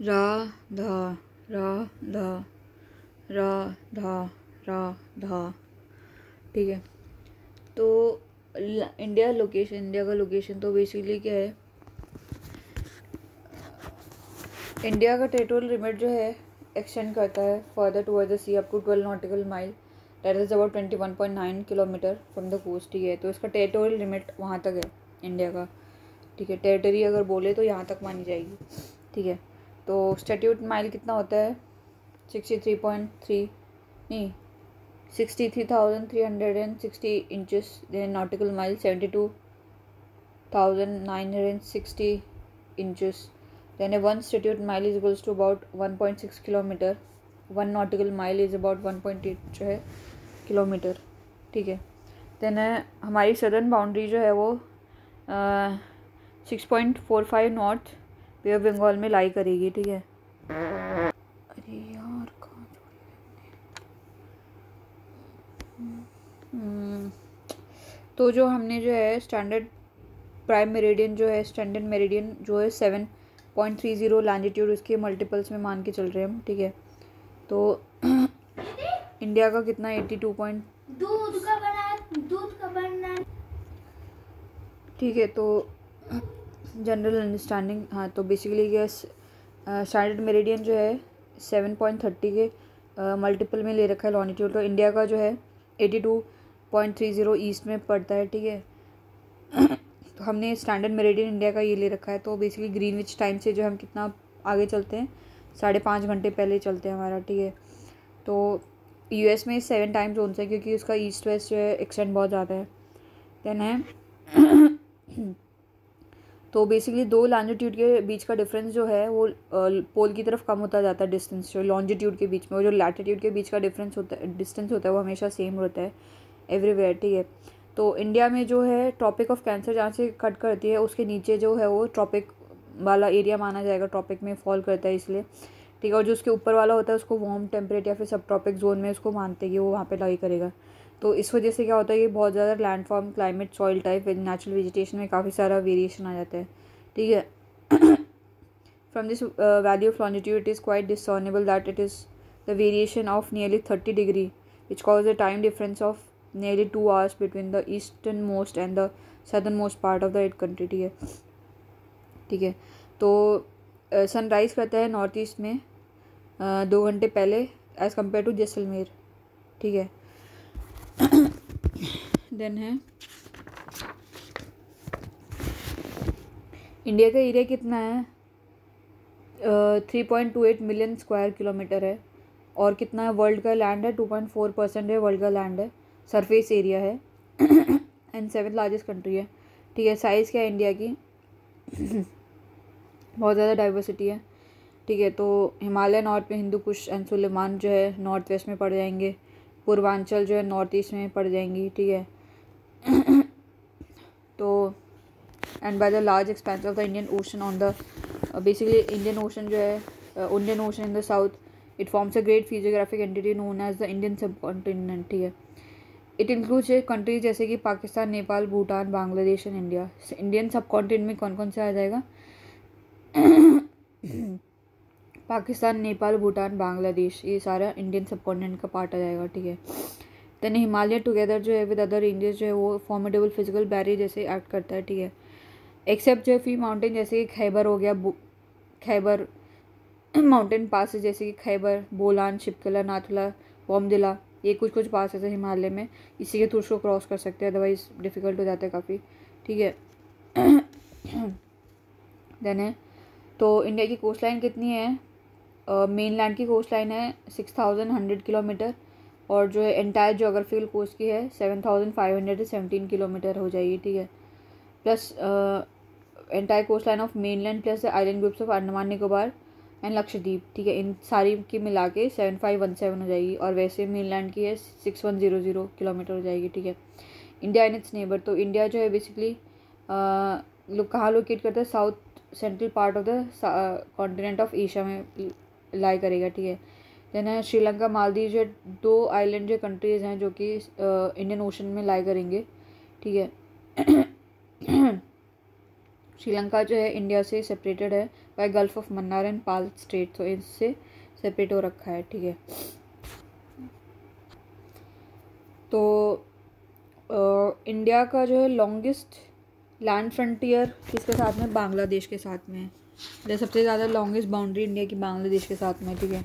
रा धा रा धा रा धा रा धा। ठीक है, तो इंडिया का लोकेशन तो बेसिकली क्या है, इंडिया का टेरिटोरियल लिमिट जो है एक्सटेंड करता है further toward the sea up to 12 nautical mile, that is about 21.9 kilometre from the coast. ठीक है, तो इसका टेरिटोरियल लिमिट वहाँ तक है इंडिया का। ठीक है, टेरिटरी अगर बोले तो यहाँ तक मानी जाएगी। ठीक है, तो स्टैट्यूट माइल कितना होता है, 63.3 नहीं 63,360 inches. Then nautical mile 72,960 inches. Then a 1 statute mile is equals to about 1.6 kilometer. 1 nautical mile is about 1.8 जो है किलोमीटर। ठीक है, देन हमारी सदर्न बाउंड्री जो है वो 6.45 नॉर्थ बे ऑफ बंगाल में लाई करेगी। ठीक है, अरे यार कहाँ तो जो हमने जो है स्टैंडर्ड प्राइम मेरिडियन जो है, स्टैंडर्ड मेरिडियन जो है 7.30 लैंजिट्यूड, उसके मल्टीपल्स में मान के चल रहे हैं हम। ठीक है, तो इंडिया का कितना 82 पॉइंट दूध का बना। ठीक है, तो जनरल अंडरस्टैंडिंग, हाँ तो बेसिकली क्या स्टैंडर्ड मेरिडियन जो है 7.30 के मल्टीपल में ले रखा है लॉन्जिट्यूड, तो इंडिया का जो है 82.30 ईस्ट में पड़ता है। ठीक है, तो हमने स्टैंडर्ड मेरिडियन इंडिया का ये ले रखा है, तो बेसिकली ग्रीनविच टाइम से जो हम कितना आगे चलते हैं, 5.5 घंटे पहले चलते हैं हमारा। ठीक है, तो यूएस में 7 टाइम जोन्स है क्योंकि उसका ईस्ट वेस्ट जो है एक्सटेंड बहुत ज़्यादा है। देन है तो बेसिकली 2 लॉन्जिट्यूड के बीच का डिफरेंस जो है वो पोल की तरफ कम होता जाता है, डिस्टेंस जो लॉन्जिट्यूड के बीच में, वो जो लैटिट्यूड के बीच का डिफरेंस होता है, डिस्टेंस होता है, वो हमेशा सेम रहता है एवरीवेयर। ठीक है, तो इंडिया में जो है ट्रॉपिक ऑफ कैंसर जहाँ से कट करती है उसके नीचे जो है वो ट्रॉपिक वाला एरिया माना जाएगा, ट्रॉपिक में फॉल करता है इसलिए। ठीक है, और जो उसके ऊपर वाला होता है उसको वार्म टेम्परेट या फिर सब ट्रॉपिक जोन में उसको मानते हैं कि वो वहाँ पे लाई करेगा। तो इस वजह से क्या होता है कि बहुत ज़्यादा landform, climate, soil type, natural vegetation में काफ़ी सारा वेरिएशन आ जाता है। ठीक है, from this value of longitude it is quite discernible that it is the variation of nearly 30 degree which cause the time difference of nearly 2 hours between the easternmost and the southernmost part of the country। ठीक है, ठीक है, तो sunrise करता है north east में 2 घंटे पहले एज़ कम्पेयर टू जैसलमेर। ठीक है, देन है इंडिया का एरिया कितना है, 3.28 मिलियन स्क्वायर किलोमीटर है, और कितना है वर्ल्ड का लैंड है, 2.4% है वर्ल्ड का लैंड है, सरफेस एरिया है, एंड 7th लार्जेस्ट कंट्री है। ठीक है, साइज़ क्या है इंडिया की बहुत ज़्यादा डाइवर्सिटी है। ठीक है, तो हिमालय नॉर्थ में हिंदू कुश एंड सुलेमान जो है नॉर्थ वेस्ट में पड़ जाएंगे, पूर्वांचल जो है नॉर्थ ईस्ट में पड़ जाएंगी। ठीक है, तो and by the large expanse of the Indian Ocean on the basically Indian Ocean जो है Indian Ocean in the south, it forms a great physiographic entity known as the Indian subcontinent. ठीक है, it includes countries जैसे कि Pakistan, Nepal, Bhutan, Bangladesh and India. Indian subcontinent में कौन कौन से आ जाएगा पाकिस्तान, नेपाल, भूटान, बांग्लादेश, ये सारा इंडियन सब कॉन्टिनेंट का पार्ट आ जाएगा। ठीक है, देन हिमालय टुगेदर जो है विद अदर रेंजेस जो है वो फॉर्मेडेबल फिजिकल बैरियर जैसे एक्ट करता है। ठीक है, एक्सेप्ट जो है फी माउंटेन जैसे कि खैबर हो गया, खैबर माउंटेन पास जैसे कि खैबर, बोलान, शिपकला, नाथुला, बोमदिला, ये कुछ कुछ पास है हिमालय में, इसी के थ्रू उसको क्रॉस कर सकते हैं, अदरवाइज डिफ़िकल्ट हो जाता है काफ़ी। ठीक है, देन है तो इंडिया की कोस्ट लाइन कितनी है, मेन लैंड की कोस्ट लाइन है 6100 किलोमीटर, और जो है एंटायर जोग्राफिकल कोस्ट की है 7517 किलोमीटर हो जाएगी। ठीक है, plus entire coastline of mainland plus the island groups of Andaman Nicobar and Lakshadweep. ठीक है, इन सारी की मिला के 7517 हो जाएगी, और वैसे मेनलैंड की है 6100 किलोमीटर हो जाएगी। ठीक है, इंडिया एंड इट्स नेबर, तो इंडिया जो है बेसिकली कहाँ लोकेट करता है, south central part of the continent of Asia में लाई करेगा। ठीक है, देन है श्रीलंका, मालदीव जो 2 आइलैंड जो कंट्रीज़ हैं जो कि इंडियन ओशन में लाई करेंगे। ठीक है, श्रीलंका जो है इंडिया से सेपरेटेड है by gulf of Mannar and Palk strait, तो इससे सेपरेट हो रखा है, ठीक है। तो इंडिया का जो है लॉन्गेस्ट लैंड फ्रंटियर किसके साथ में, बांग्लादेश के साथ में है। सबसे ज़्यादा लॉन्गेस्ट बाउंड्री इंडिया की बांग्लादेश के साथ में, ठीक है।